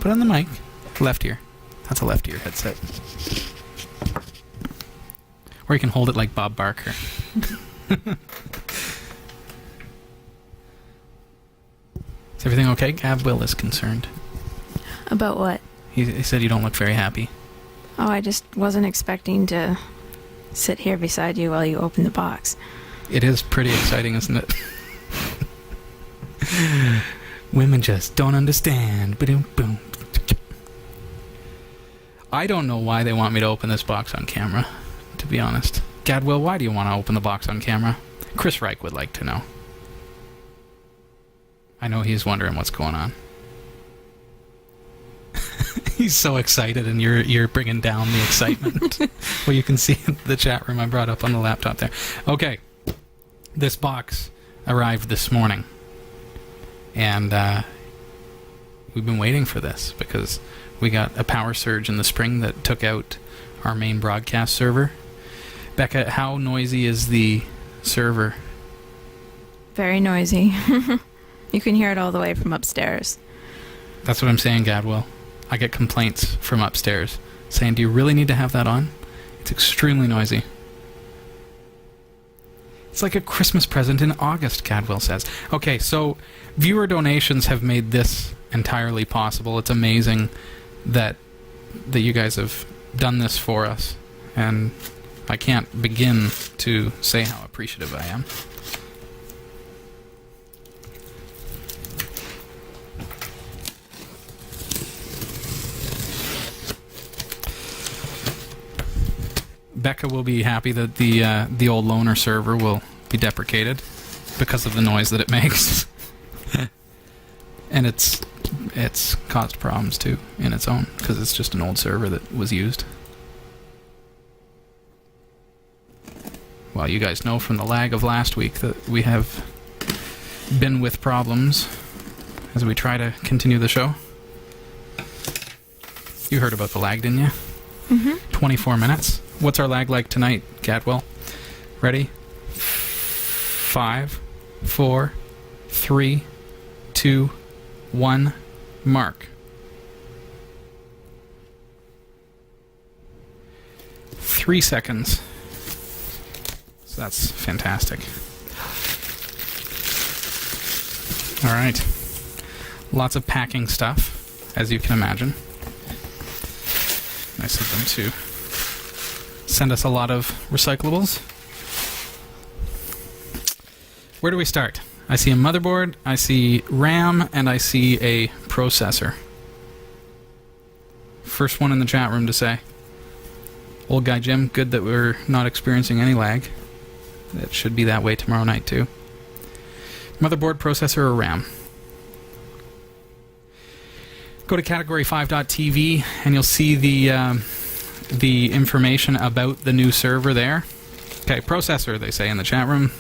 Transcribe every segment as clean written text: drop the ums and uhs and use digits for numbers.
Put on the mic. Left ear. That's a left ear headset. Or you can hold it like Bob Barker. Is everything okay? Gav Will is concerned. About what? He said you don't look very happy. Oh, I just wasn't expecting to sit here beside you while you open the box. It is pretty exciting, isn't it? Women just don't understand. Ba-doom, boom. I don't know why they want me to open this box on camera, to be honest. Gadwill, why do you want to open the box on camera? Chris Reich would like to know. I know he's wondering what's going on. He's so excited, and you're bringing down the excitement. Well, you can see in the chat room I brought up on the laptop there. Okay, this box arrived this morning, and we've been waiting for this because we got a power surge in the spring that took out our main broadcast server. Becca, how noisy is the server? Very noisy. You can hear it all the way from upstairs. That's what I'm saying, Gadwell. I get complaints from upstairs saying, do you really need to have that on? It's extremely noisy. It's like a Christmas present in August, Gadwell says. Okay, so viewer donations have made this entirely possible. It's amazing that you guys have done this for us, and I can't begin to say how appreciative I am. Becca will be happy that the old loaner server will be deprecated because of the noise that it makes. And it's caused problems too in its own because it's just an old server that was used. Well, you guys know from the lag of last week that we have been with problems as we try to continue the show. You heard about the lag, didn't you? Mm-hmm. 24 minutes. What's our lag like tonight, Gatwell? Ready? 5, 4, 3, 2, 1, mark. 3 seconds. So that's fantastic. All right. Lots of packing stuff, as you can imagine. Nice of them to send us a lot of recyclables. Where do we start? I see a motherboard, I see RAM, and I see a processor. First one in the chat room to say. Old guy Jim, good that we're not experiencing any lag. It should be that way tomorrow night too. Motherboard, processor, or RAM? Go to category5.tv and you'll see the information about the new server there. Okay, processor, they say in the chat room.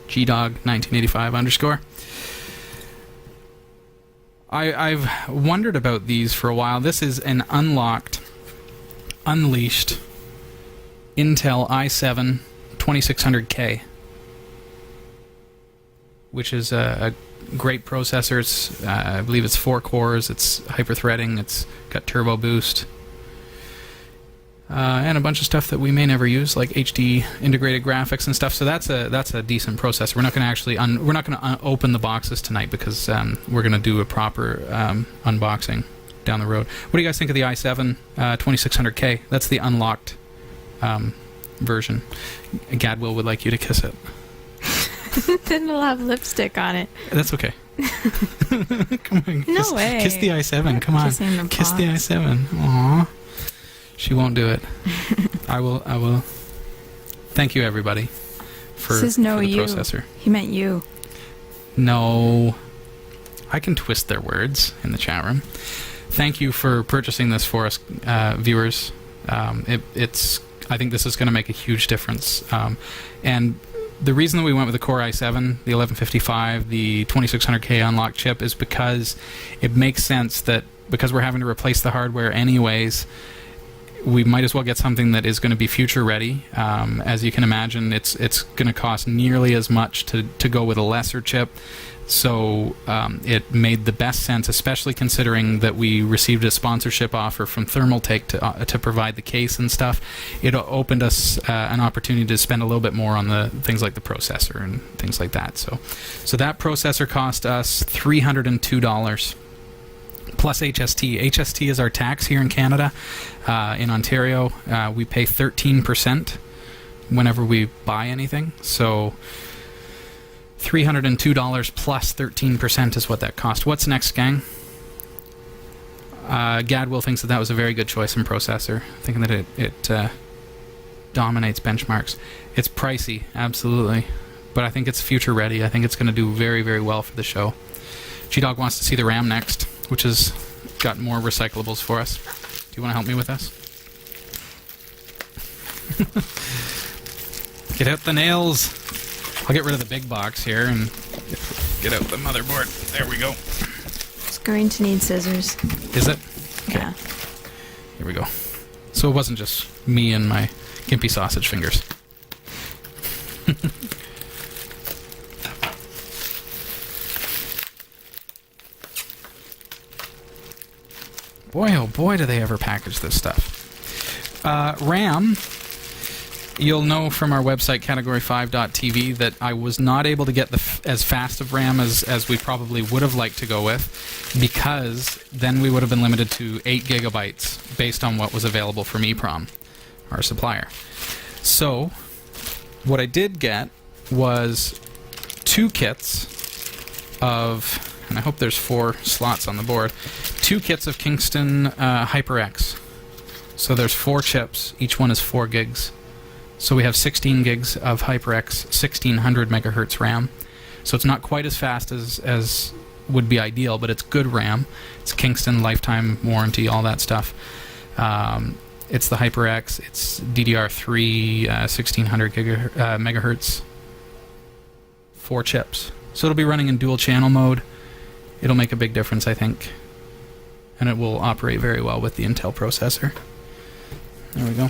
GDog1985 _. I've wondered about these for a while. This is an unlocked, unleashed Intel i7 2600K, which is a great processor. It's, I believe it's 4 cores. It's hyper-threading. It's got turbo boost. And a bunch of stuff that we may never use, like HD integrated graphics and stuff. So that's a decent processor. We're not going to actually open the boxes tonight because we're going to do a proper unboxing down the road. What do you guys think of the i7 2600K? That's the unlocked version. Gadwill would like you to kiss it. Then it'll have lipstick on it. That's okay. Come on, no way. Kiss the i7. Come on, kiss the i7. Aww. She won't do it. I will. Thank you, everybody, for the processor. He meant you. No. I can twist their words in the chat room. Thank you for purchasing this for us, viewers. I think this is going to make a huge difference. And the reason that we went with the Core i7, the 1155, the 2600K unlocked chip is because it makes sense that because we're having to replace the hardware anyways, we might as well get something that is going to be future ready. As you can imagine, it's going to cost nearly as much to go with a lesser chip. So it made the best sense, especially considering that we received a sponsorship offer from Thermaltake to provide the case and stuff. It opened us an opportunity to spend a little bit more on the things like the processor and things like that. So that processor cost us $302 plus HST. HST is our tax here in Canada. In Ontario, we pay 13% whenever we buy anything. So $302 plus 13% is what that cost. What's next, gang? Gadwill thinks that was a very good choice in processor, thinking that it dominates benchmarks. It's pricey, absolutely, but I think it's future ready. I think it's going to do very, very well for the show. G-Dog wants to see the RAM next, which has got more recyclables for us. Do you want to help me with this? Get out the nails. I'll get rid of the big box here and get out the motherboard. There we go. It's going to need scissors. Is it? Okay. Yeah. Here we go. So it wasn't just me and my gimpy sausage fingers. Boy, oh boy, do they ever package this stuff. RAM. You'll know from our website, category5.tv, that I was not able to get as fast of RAM as we probably would have liked to go with, because then we would have been limited to 8 gigabytes based on what was available from EEPROM, our supplier. So, what I did get was 2 kits of, and I hope there's 4 slots on the board, 2 kits of Kingston HyperX. So there's 4 chips, each one is 4 gigs. So we have 16 gigs of HyperX 1600 megahertz RAM. So it's not quite as fast as would be ideal, but it's good RAM. It's Kingston lifetime warranty, all that stuff. It's the HyperX. It's DDR3 1600 megahertz. 4 chips. So it'll be running in dual channel mode. It'll make a big difference, I think. And it will operate very well with the Intel processor. There we go.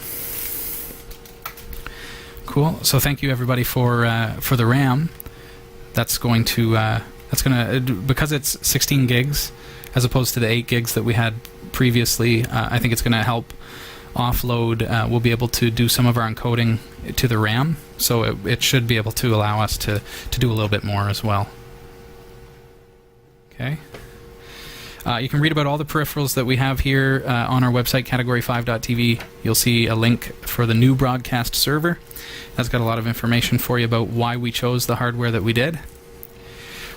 Cool. So thank you everybody for the RAM. That's going to because it's 16 gigs as opposed to the 8 gigs that we had previously. I think it's going to help offload. We'll be able to do some of our encoding to the RAM, so it should be able to allow us to do a little bit more as well. Okay. You can read about all the peripherals that we have here on our website, category5.tv. You'll see a link for the new broadcast server. That's got a lot of information for you about why we chose the hardware that we did.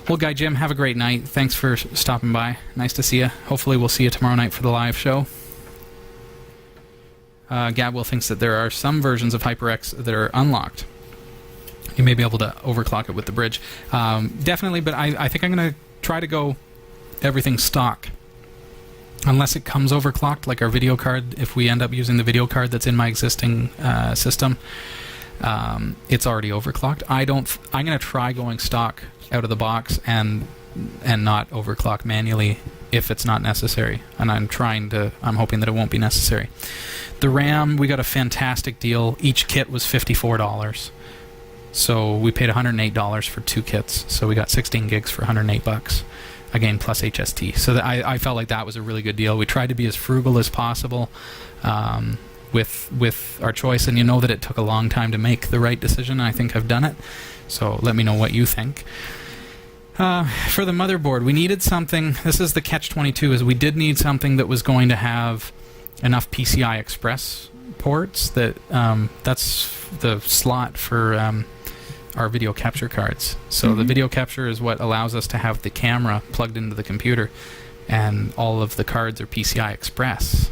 Well, Guy Jim, have a great night. Thanks for stopping by. Nice to see you. Hopefully we'll see you tomorrow night for the live show. Gadwill thinks that there are some versions of HyperX that are unlocked. You may be able to overclock it with the bridge. Definitely, but I think I'm going to try to go everything stock. Unless it comes overclocked, like our video card, if we end up using the video card that's in my existing system, it's already overclocked. I'm going to try going stock out of the box and not overclock manually if it's not necessary. And I'm hoping that it won't be necessary. The RAM, we got a fantastic deal. Each kit was $54. So we paid $108 for 2 kits. So we got 16 gigs for $108. Again, plus HST. So I felt like that was a really good deal. We tried to be as frugal as possible with our choice, and you know that it took a long time to make the right decision. I think I've done it. So let me know what you think. For the motherboard, we needed something. This is the catch-22, is we did need something that was going to have enough PCI Express ports. That's the slot for our video capture cards. So the video capture is what allows us to have the camera plugged into the computer, and all of the cards are PCI Express.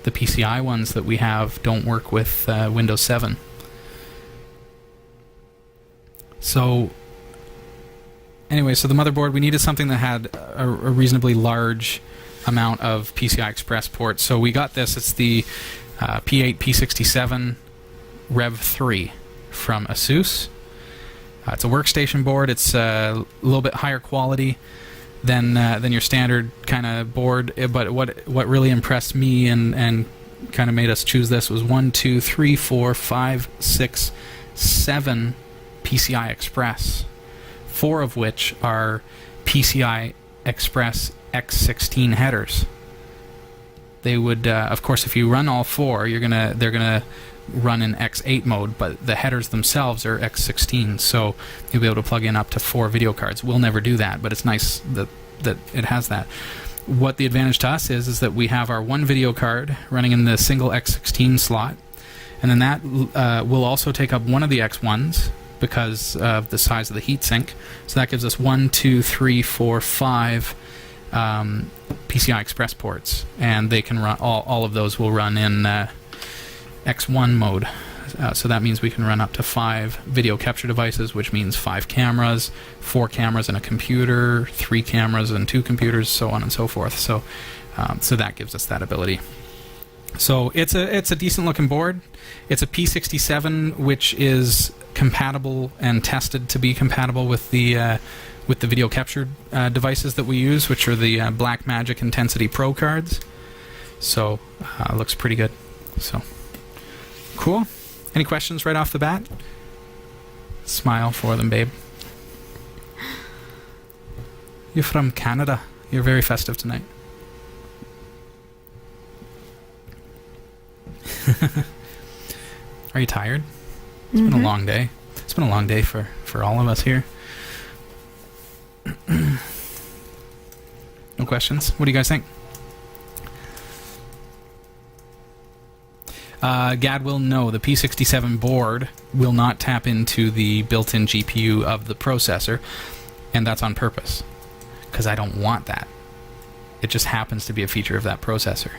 The PCI ones that we have don't work with Windows 7. So anyway, so the motherboard, we needed something that had a reasonably large amount of PCI Express ports. So we got this. It's the P8 P67 Rev 3 from ASUS. It's a workstation board. It's a little bit higher quality than your standard kind of board. But what really impressed me and kind of made us choose this was 1, 2, 3, 4, 5, 6, 7 PCI Express, 4 of which are PCI Express X16 headers. They would, of course, if you run all 4, they're gonna run in X8 mode, but the headers themselves are X16, so you'll be able to plug in up to 4 video cards. We'll never do that, but it's nice that it has that. What the advantage to us is that we have our 1 video card running in the single X16 slot, and then that will also take up one of the X1s because of the size of the heatsink. So that gives us 1, 2, 3, 4, 5 PCI Express ports, and they can run all of those will run in X1 mode. So that means we can run up to 5 video capture devices, which means 5 cameras, 4 cameras and a computer, 3 cameras and 2 computers, so on and so forth. So that gives us that ability. So it's a decent looking board. It's a P67, which is compatible and tested to be compatible with the video capture devices that we use, which are the Blackmagic Intensity Pro cards. So it looks pretty good. So cool. Any questions right off the bat? Smile for them, babe. You're from Canada. You're very festive tonight. Are you tired? It's been a long day. It's been a long day for all of us here. No questions? What do you guys think? Gad will know the P67 board will not tap into the built-in GPU of the processor, and that's on purpose, because I don't want that. It just happens to be a feature of that processor.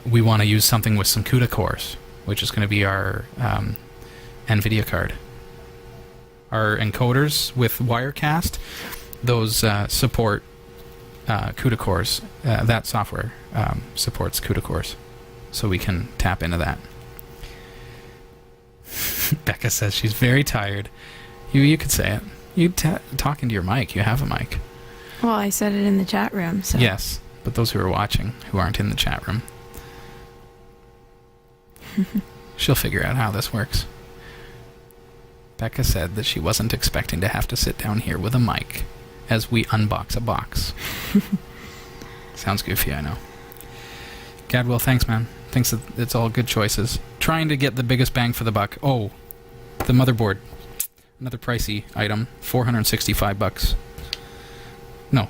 We want to use something with some CUDA cores, which is going to be our NVIDIA card. Our encoders with Wirecast, those support CUDA cores. That software supports CUDA cores, so we can tap into that. Becca says she's very tired. You could say it. You talking to your mic. You have a mic. Well, I said it in the chat room. So. Yes, but those who are watching, who aren't in the chat room, she'll figure out how this works. Becca said that she wasn't expecting to have to sit down here with a mic as we unbox a box. Sounds goofy, I know. Gadwell, thanks, man. Thinks that it's all good choices. Trying to get the biggest bang for the buck. Oh, the motherboard. Another pricey item. $465. No.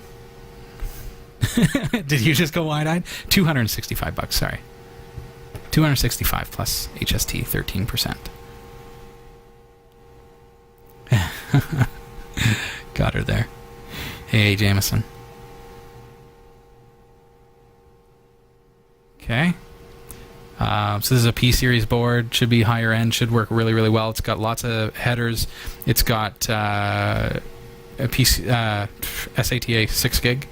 Did you just go wide-eyed? $265, sorry. $265 plus HST, 13%. Got her there. Hey, Jameson. Okay. So this is a P-series board. Should be higher end. Should work really, really well. It's got lots of headers. It's got a SATA 6 gig.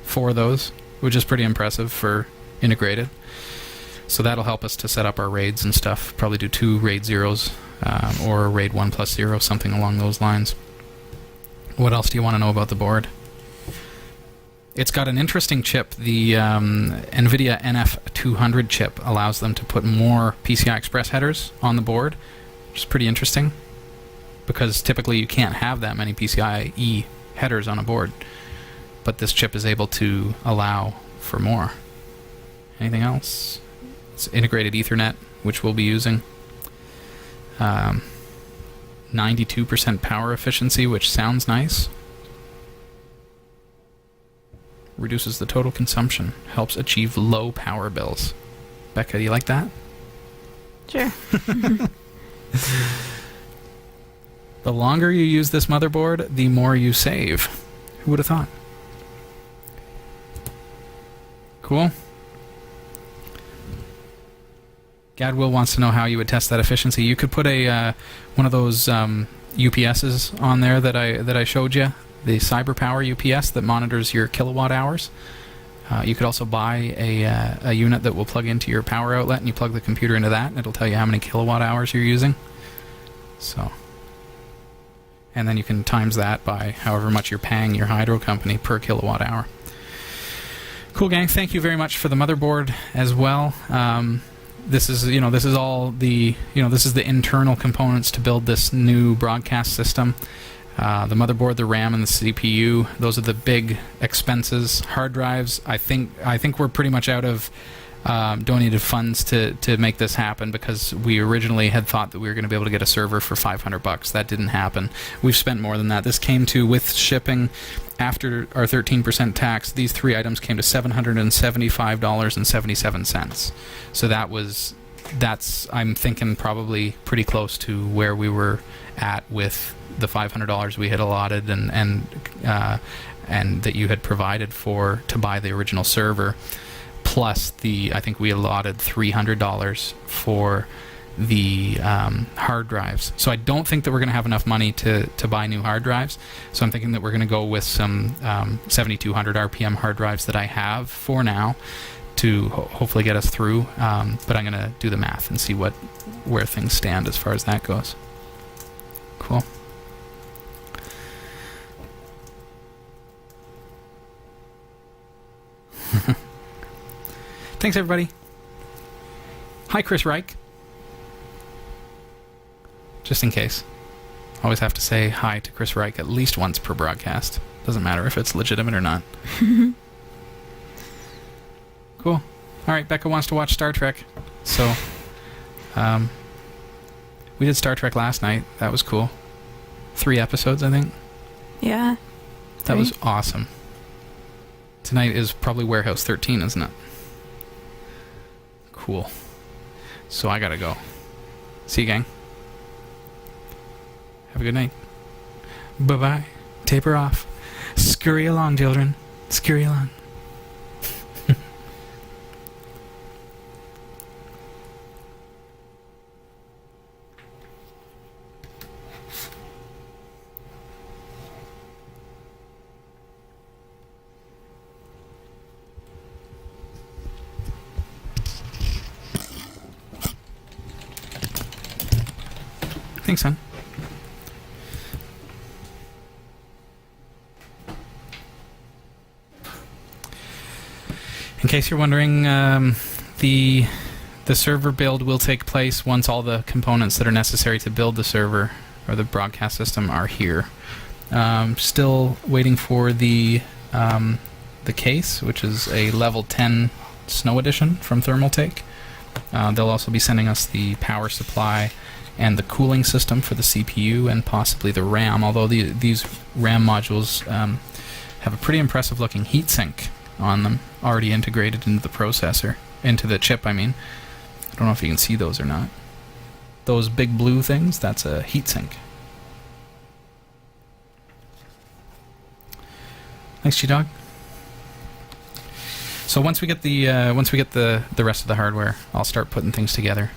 4 of those, which is pretty impressive for integrated. So that'll help us to set up our raids and stuff. Probably do 2 RAID 0s or RAID 1+0, something along those lines. What else do you want to know about the board? It's got an interesting chip. The NVIDIA NF200 chip allows them to put more PCI Express headers on the board, which is pretty interesting, because typically you can't have that many PCIe headers on a board, but this chip is able to allow for more. Anything else? It's integrated Ethernet, which we'll be using. 92% power efficiency, which sounds nice. Reduces the total consumption. Helps achieve low power bills. Becca, do you like that? Sure. The longer you use this motherboard, the more you save. Who would have thought? Cool. Gadwill wants to know how you would test that efficiency. You could put a one of those UPSs on there that I showed you, the CyberPower UPS that monitors your kilowatt hours. You could also buy a unit that will plug into your power outlet, and you plug the computer into that, and it'll tell you how many kilowatt hours you're using. So, and then you can times that by however much you're paying your hydro company per kilowatt hour. Cool. Cool, gang. Thank you very much for the motherboard as well. This is all the this is the internal components to build this new broadcast system. The motherboard, the RAM, and the CPU. Those are the big expenses. Hard drives. I think we're pretty much out of donated funds to make this happen, because we originally had thought that we were going to be able to get a server for $500. That didn't happen. We've spent more than that. This came to, with shipping after our 13% tax, these 3 items came to $775.77. So that's I'm thinking probably pretty close to where we were at with the $500 we had allotted and that you had provided to buy the original server. Plus I think we allotted $300 for the hard drives. So I don't think that we're going to have enough money to buy new hard drives. So I'm thinking that we're going to go with some 7200 RPM hard drives that I have for now to hopefully get us through. But I'm going to do the math and see where things stand as far as that goes. Cool. Thanks, everybody. Hi, Chris Reich. Just in case. Always have to say hi to Chris Reich at least once per broadcast. Doesn't matter if it's legitimate or not. Cool. Alright, Becca wants to watch Star Trek. So, we did Star Trek last night. That was cool. 3 episodes, I think. Yeah. That was awesome. Tonight is probably Warehouse 13, isn't it? Cool. So I gotta go. See you, gang. Have a good night. Bye-bye. Taper off. Scurry along, children. Scurry along. Thanks, son. In case you're wondering, the server build will take place once all the components that are necessary to build the server or the broadcast system are here. Still waiting for the case, which is a level 10 Snow Edition from Thermaltake. They'll also be sending us the power supply and the cooling system for the CPU and possibly the RAM, although these RAM modules have a pretty impressive looking heatsink on them, already integrated into the processor, into the chip, I mean. I don't know if you can see those or not. Those big blue things, that's a heatsink. Thanks, G-Dog. So once we get the rest of the hardware, I'll start putting things together.